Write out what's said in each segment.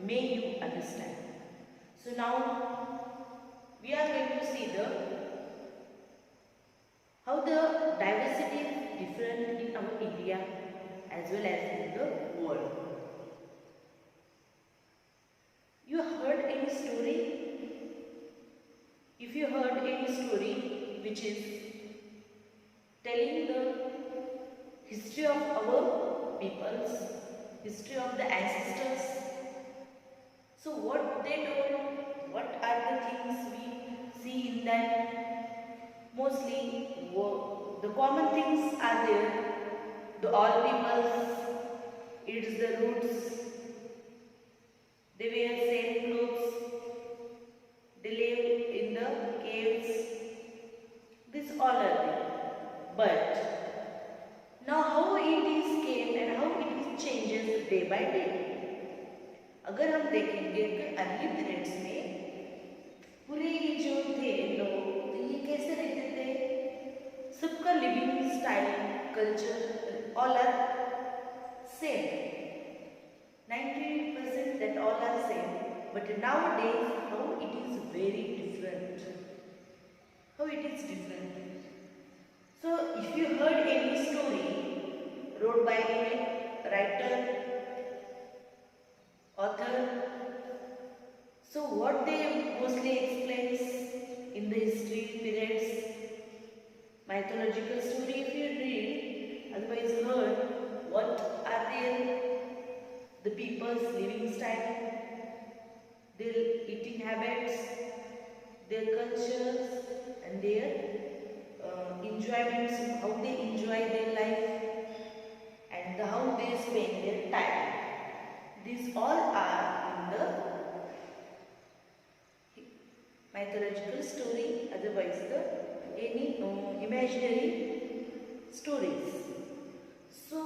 may you understand. So now we are going to see the how the diversity is different in our India as well as in the world. You heard any story? If you heard any story which is telling the history of our peoples, history of the ancestors, so what they told, what are the things we see in that? Mostly the common things are there. The all peoples, it is the roots, they wear same clothes, they live in the caves, this all are there. But now how it is came and how it is changes day by day. अगर हम देखेंगे कि early periods में पूरे ये जो थे लोग, तो ये कैसे रहते थे? सबका living style, culture all are same. 90% that all are same. But nowadays, how it is very different. How it is different. So, if you heard any story wrote by a writer, author, so what they mostly explains in the history periods, mythological story if you read, otherwise heard, what are the people's living style, their eating habits, their cultures and their enjoyments, how they enjoy their life and how they spend their time. These all are in the mythological story, otherwise the any imaginary stories. So,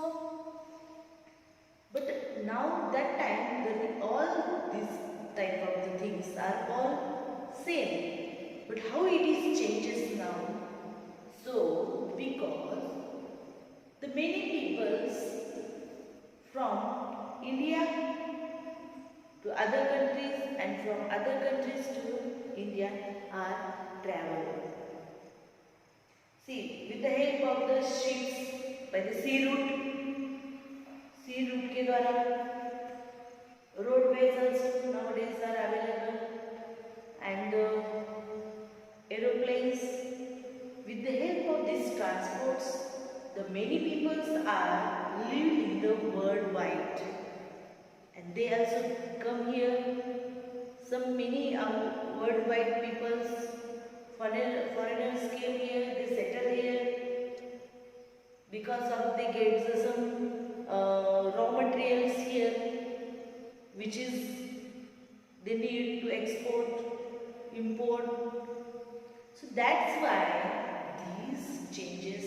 but now that time all these type of the things are all same. But how it is changes now? So, because the many peoples from India to other countries and from other countries to India are traveled. See, with the help of the ships by the sea route के द्वारा, roadways also nowadays are available, and aeroplanes. With the help of these transports, the many peoples are live in the worldwide. And they also come here. Some many worldwide peoples, foreigners came here, they settled here because of they get some raw materials here, which is they need to export, import. So that's why these changes,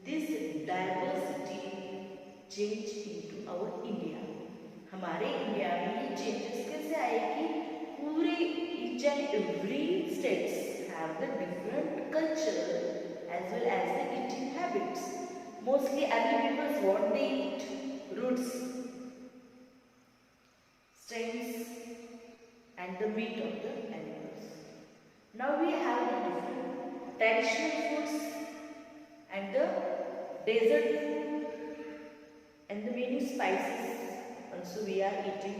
this diversity change into our India. हमारे India में ये changes कैसे आए कि पूरे each and every states have the different culture as well as the eating habits. Mostly early people what they eat? Roots, stems and the meat of the animals. Now we have the different traditional foods and the desert food and the many spices also we are eating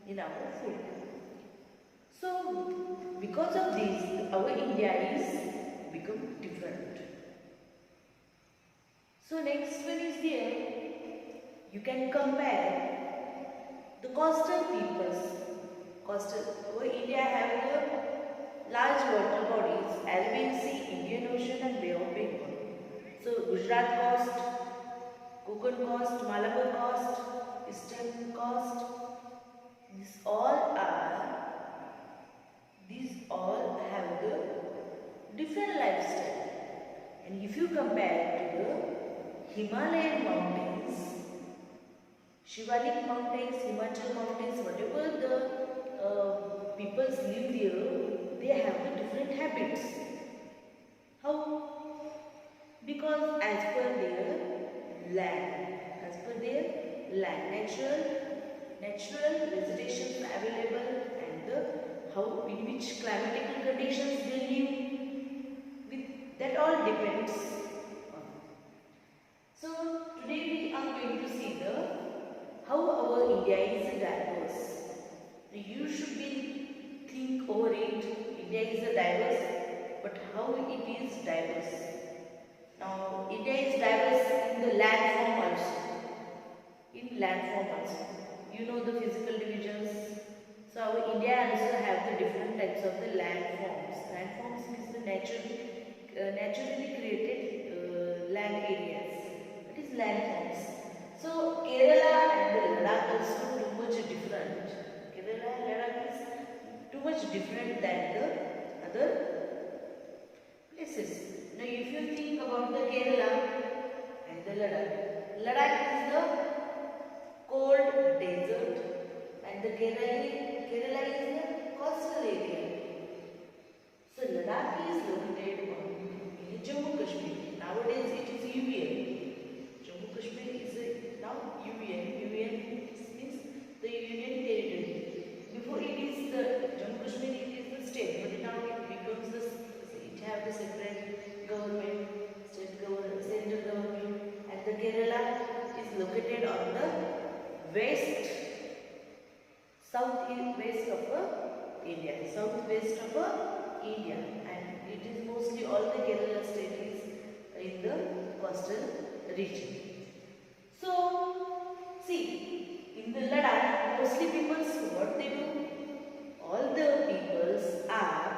in our food. So, because of this, our India is become different. So, next one is there. You can compare the coastal peoples. Our India have the large water bodies, Arabian Sea, Indian Ocean and Bay of Bengal. So, Gujarat coast, Konkan coast, Malabar coast, Eastern coast, these all have the different lifestyle. And if you compare to the Himalayan mountains, Shivalik mountains, Himachal mountains, whatever the peoples live there, they have the different habits. How? Because as per their land, natural natural vegetation available and the how in which climatic conditions they live. With that all depends on. So today we are going to see the how our India is diverse. You should be think over it. India is a diverse, but how it is diverse. Now India is diverse in the land form also. In land form also. You know the physical divisions. So our India also have the different types of the land forms. Land forms means the naturally created land areas. That is land forms. So Kerala and the Ladakh also too much different. Kerala and Ladakh is too much different than the other places. Now if you think about the Kerala and the Ladakh, Ladakh is the cold desert and the Kerala is the coastal area. So Ladakh is located in Jammu Kashmir. Nowadays it is UAE. Jammu Kashmir is now UAE. UAE means the Union Territory. Before it is the Jammu Kashmir, it is the state, but now it becomes the it have the separate government, state government, central government, and the Kerala is located on the west, southwest of India, southwest of India, and it is mostly all the Kerala state is in the coastal region. So, see, in the Ladakh, mostly peoples, what they do? All the peoples are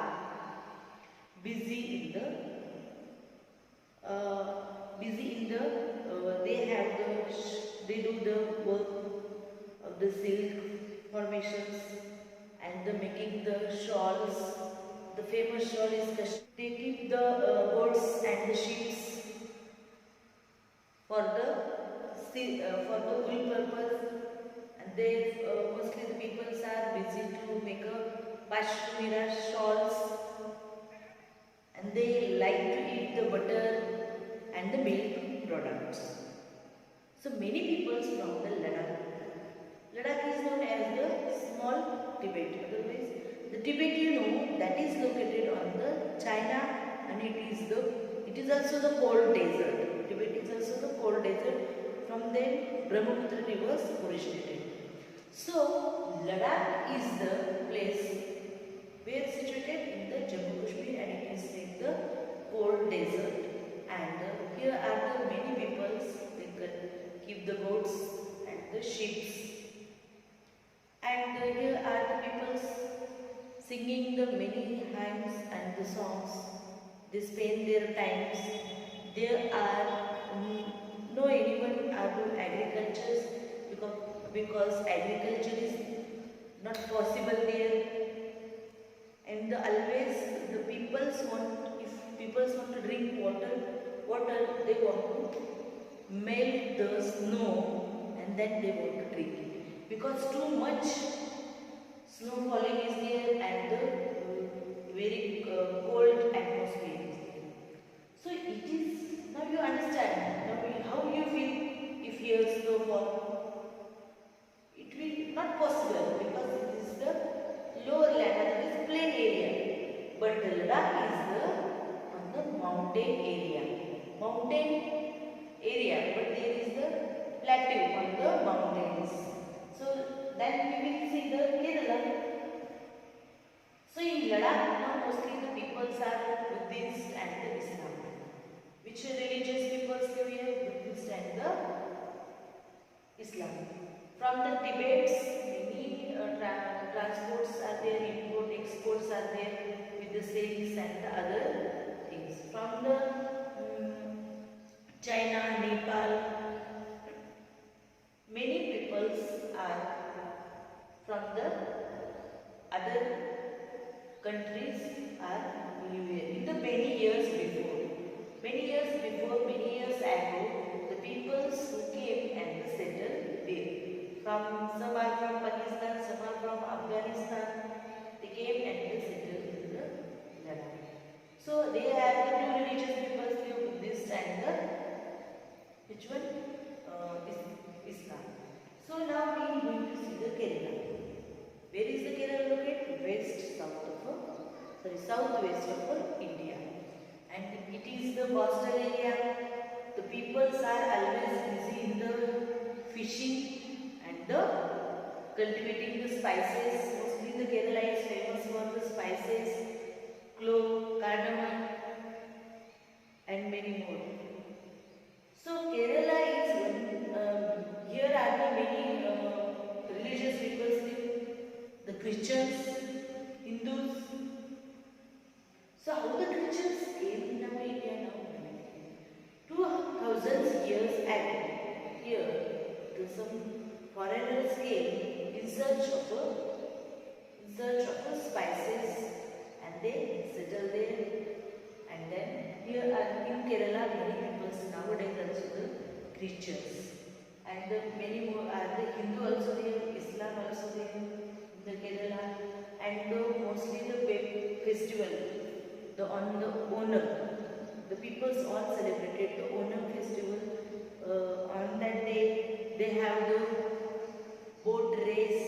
busy in the they do the work of the silk formations and the making the shawls. The famous shawl is Kashmir. They keep the goats and the sheep for the wool purpose, and they mostly the peoples are busy to make a pashmina shawls, and they like to eat the butter and the milk products. So many peoples from the Ladakh is known as the small Tibet. Otherwise, the Tibet, you know, that is located on the China, and it is also the cold desert. Tibet is also the cold desert. From there, Brahmaputra rivers originated. So Ladakh is the place where situated in the Jammu Kashmir, and it is in the cold desert. And here are the many peoples. They keep the goats and the sheep. And here are the peoples singing the many hymns and the songs. They spend their times. There are no anyone are do agriculture because agriculture is not possible there. And always the peoples want, if peoples want to drink water they want to melt the snow and then they want to drink it, because too much snow falling is there and the very cold atmosphere is there. So it is, now you understand, how you feel if here snow fall. It will not possible because it is the lower land, that is plain area. But the Ladakh is on the mountain area. But there is the plateau on the mountains. So then we will see the Kerala. So in Ladakh now mostly the peoples are Buddhist and the Islam. Which religious peoples live here? Buddhist and the Islam. From the Tibets, many transports are there, import, exports are there with the sales and the other things. From the China, Nepal, many peoples are from the other countries are living in the many years ago, the peoples who came and settled there. Some are from Pakistan, some are from Afghanistan. They came and they settled in the Ladakh. So they have the two religious peoples, the Buddhist and the which one? Islam. So now we are going to see the Kerala. Where is the Kerala located? Southwest of India. And it is the coastal area. The peoples are always busy in the fishing and the cultivating the spices. Mostly the Kerala is famous for the spices, clove, cardamom and many more. So Kerala is one, here are the many religious peoples live, the Christians, Hindus. So how the Christians came in our India now? 2000 years ago, here some foreigners came in search of spices and they settled there. And then here are in Kerala many people nowadays also the Christians. And many more are the Hindu also there, Islam also there in the Kerala. And mostly the festival, on the Onam. The peoples all celebrated the Onam festival. On that day, they have the boat race.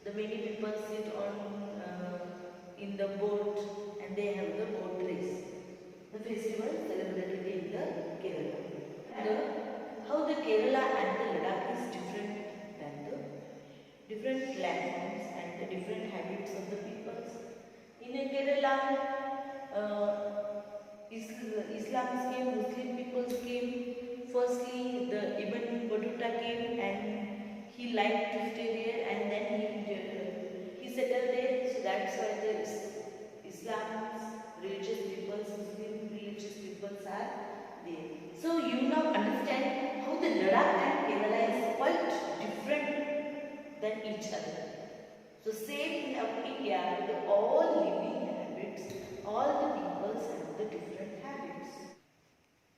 The many people sit on in the boat and they have the boat race. The festival celebrated in the Kerala. How the Kerala and the Ladakh is different than the different landforms and the different habits of the peoples. In Kerala, Islam came, Muslim peoples came. Firstly, the Ibn Battuta came and he liked to stay there, and then he settled there. So that's why the Islam's religious peoples, Muslim religious peoples are there. So you now understand how the Ladakh and Kerala is quite different than each other. So same in our India, the all living habits, all the peoples have the different habits.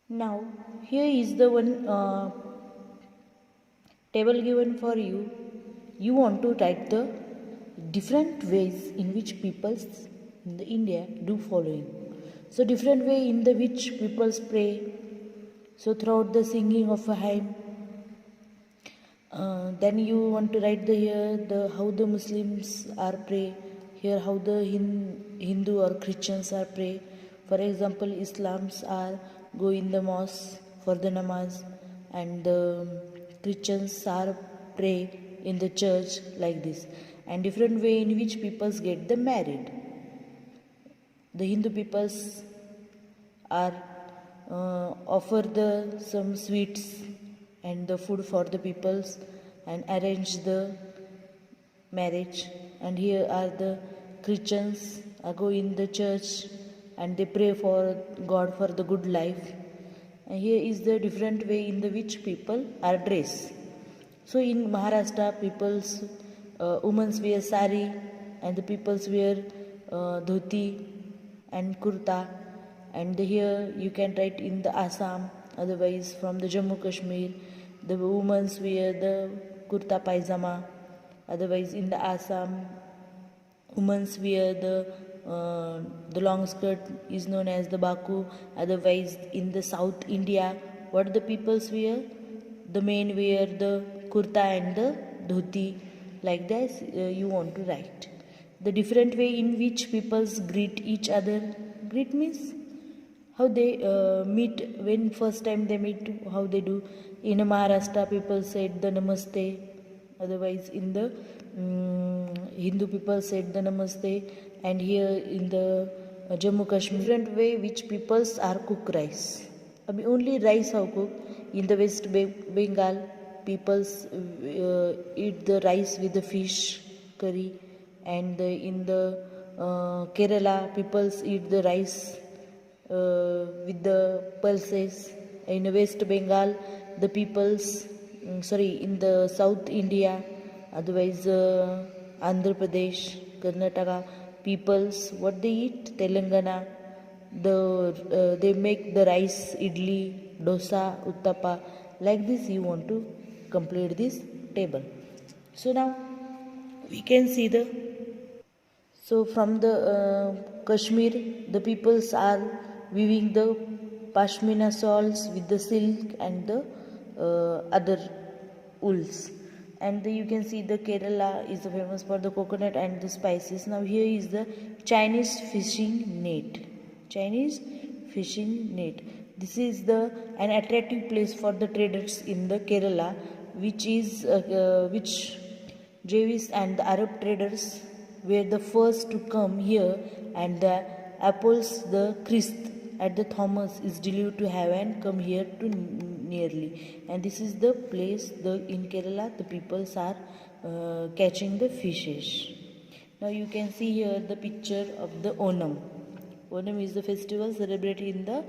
Now here is the one table given for you. You want to write the different ways in which peoples in the India do following. So different way in the which peoples pray. So throughout the singing of a hymn, then you want to write the how the Muslims are pray. Here how the Hindu or Christians are pray. For example, Islams are go in the mosque for the namaz, and the Christians are pray in the church like this. And different way in which peoples get the married. The Hindu peoples are offer the some sweets and the food for the peoples and arrange the marriage. And here are the Christians go in the church and they pray for God for the good life. And here is the different way in the which people are dressed. So in Maharashtra, people's women's wear sari and the people's wear dhoti and kurta. And here you can write in the Assam, otherwise from the Jammu Kashmir, the women's wear the kurta paijama, otherwise in the Assam, women's wear the long skirt is known as the baku, otherwise in the South India, what the peoples wear? The men wear the kurta and the dhoti, like this you want to write. The different way in which peoples greet each other. Greet means how they meet when first time they meet, how they do. In Maharashtra, people said the namaste, otherwise in the Hindu people said the namaste, and here in the Jammu Kashmir, different way which peoples are cook rice. Only rice how cook. In the West Bengal, peoples eat the rice with the fish curry, and in the Kerala, peoples eat the rice with the pulses. In West Bengal, the peoples, in the South India, otherwise Andhra Pradesh, Karnataka, peoples, what they eat? Telangana, they make the rice, idli, dosa, uttapa. Like this, you want to complete this table. So now we can see so from the Kashmir, the peoples are weaving the pashmina shawls with the silk and the other wools. and you can see the Kerala is famous for the coconut and the spices. Now here is the Chinese fishing net. Chinese fishing net. This is an attractive place for the traders in the Kerala, which Jewish and the Arab traders were the first to come here, and the apples the Christ at the Thomas is believed to have and come here to nearly. And this is the place in Kerala the peoples are catching the fishes. Now you can see here the picture of the Onam. Onam is the festival celebrated in the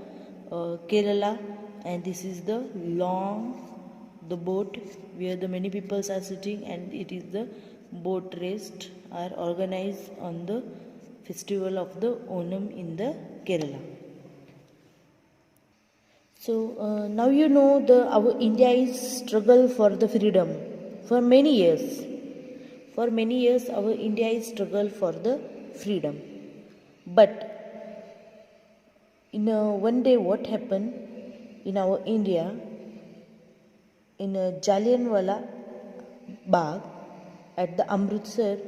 Kerala, and this is the boat where the many peoples are sitting, and it is the boat race are organized on the festival of the Onam in the Kerala. So now you know our India is struggle for the freedom for many years. For many years our India is struggle for the freedom. But in one day what happened in our India, in Jallianwala Bagh at the Amritsar,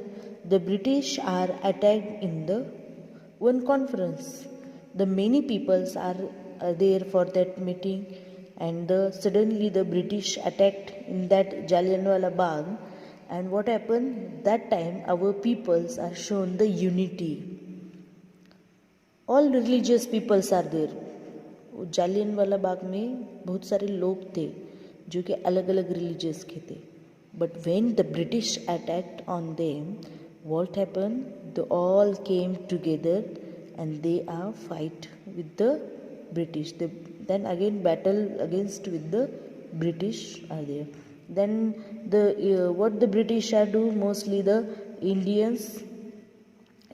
the British are attacked in the one conference. The many peoples are there for that meeting, and suddenly the British attacked in that Jallianwala Bagh. And what happened that time, our peoples are shown the unity. All religious peoples are there. Jallianwala Bagh में बहुत सारे लोग थे जो कि अलग अलग religious के थे. But when the British attacked on them, what happened? They all came together and they are fight with the British. Then again battle against with the British are there. Then what the British are do, mostly the Indians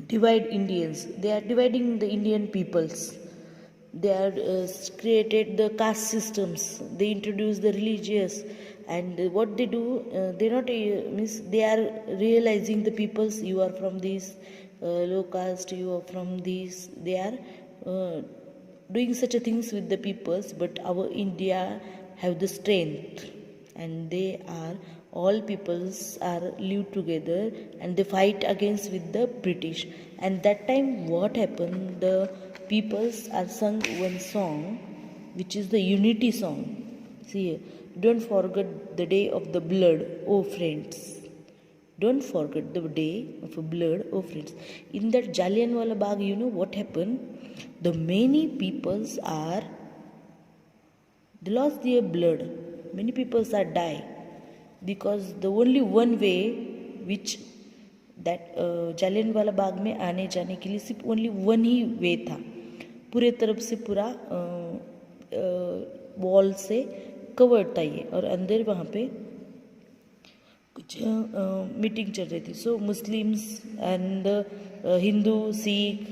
divide Indians. They are dividing the Indian peoples. They are created the caste systems. They introduce the religious, and what they do, they not means they are realizing the peoples. You are from this low caste. You are from this. They are doing such a things with the peoples. But our India have the strength, and they are all peoples are live together, and they fight against with the British. And that time what happened, the peoples are sung one song which is the unity song. See, don't forget the day of the blood, oh friends. Don't forget the day of blood, oh friends. In that Jallianwala Bagh, you know what happened? The many peoples they lost their blood. Many peoples are die, because the only one way which that Jallianwala Bagh में आने जाने के लिए सिर्फ only one ही वे था. पूरे तरफ से पूरा वॉल से कवर्ड था ये, और अंदर वहाँ पे कुछ मीटिंग चल रही थी. So Muslims and Hindu, Sikh,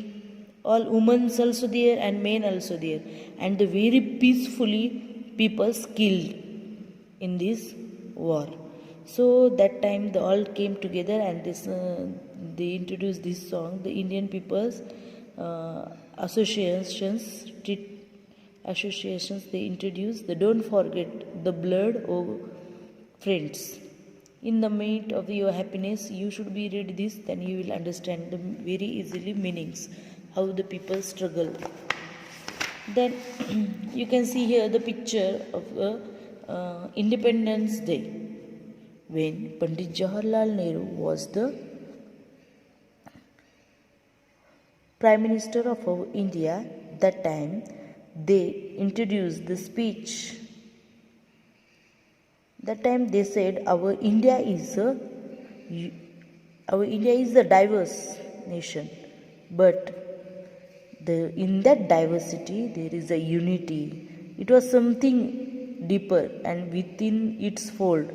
all women also there and men also there, and the very peacefully peoples killed in this war. So that time they all came together, and they introduced this song. The Indian peoples associations they introduced the don't forget the blood, oh friends. In the midst of your happiness, you should be read this, then you will understand the very easily meanings, how the people struggle. Then you can see here the picture of Independence Day, when Pandit Jawaharlal Nehru was the Prime Minister of our India. That time they introduced the speech. That time they said our India is a diverse nation, but in that diversity there is a unity. It was something deeper, and within its fold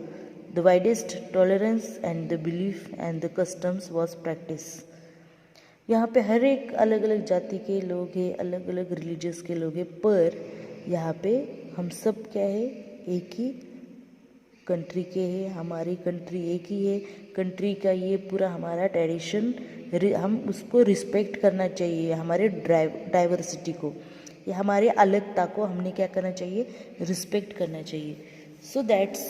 the widest tolerance and the belief and the customs was practiced. यहाँ पे हर एक अलग अलग जाति के लोग हैं, अलग अलग रिलीजियस के लोग हैं, पर यहाँ पे हम सब क्या है, एक ही कंट्री के हैं. हमारी कंट्री एक ही है. कंट्री का ये पूरा हमारा ट्रेडिशन, हम उसको रिस्पेक्ट करना चाहिए. हमारे डाइवर्सिटी को, ये हमारे अलगता को हमने क्या करना चाहिए, रिस्पेक्ट करना चाहिए. So that's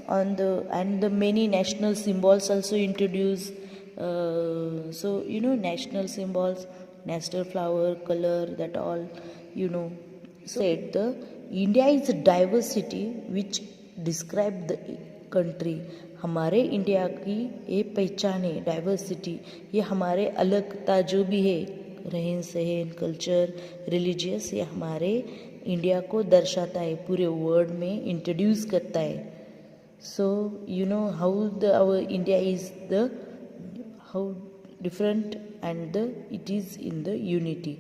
on the and the many national symbols also introduced. So national symbols, national flower, color, that all So the India is a diversity which describe the country. हमारे इंडिया की ये पहचान है diversity. ये हमारे अलगता जो भी है, रहन सहन, कल्चर, रिलीजियस, ये हमारे इंडिया को दर्शाता है, पूरे वर्ल्ड में इंट्रोड्यूस करता है. So how our India is the how different and it is in the unity.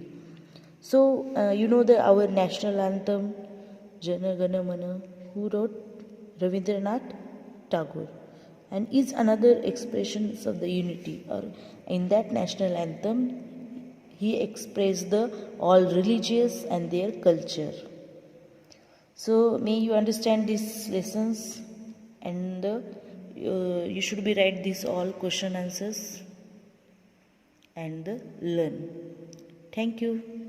So our national anthem Jana Gana Mana, who wrote? Ravindranath Tagore, and is another expression of the unity. Or in that national anthem, he expressed the all religious and their culture. So may you understand these lessons, and you should be write these all question answers and learn. Thank you.